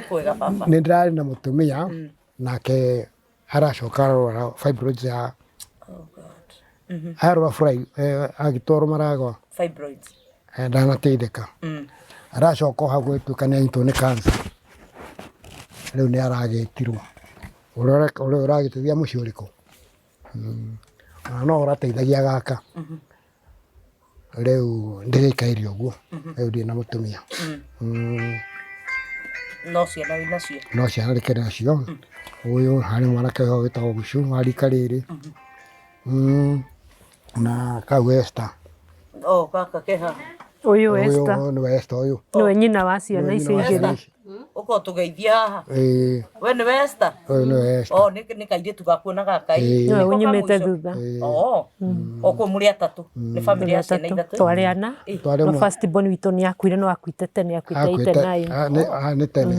kwega baba nä ndärarä na må tå mä a nake aracoka arwara fibroids ya arwara agä twarwo Maragwa ndanateithä ka aracoka hau gwätuä ka nä anyitwo nä cancer rä u nä aragä tirwo å rä a å ragä teithia må ciä å rä kå ona no å rateithagia gaka rä u ndä gä ikaire å guo rä u ndirä na må tå mä a no ciana wä nacio no ciana rä kä nacio å yå harä mwanake å gä tagwo Gucu wa rika rä rä na kau Esther gaka ke haha Uyu Esther nä Esther å yå niwe nyina wa ciana icio igĩrĩ uko tugeithia haha we nä Esther å yå nä Esther nä kairä tu gakuona gaka niwe unyimĩte thutha okå må rä atatå nä bamä rä ya ciana ithatå twarĩ ana no first born witũ nĩ akuire no akuite tene akuite 89 nä tene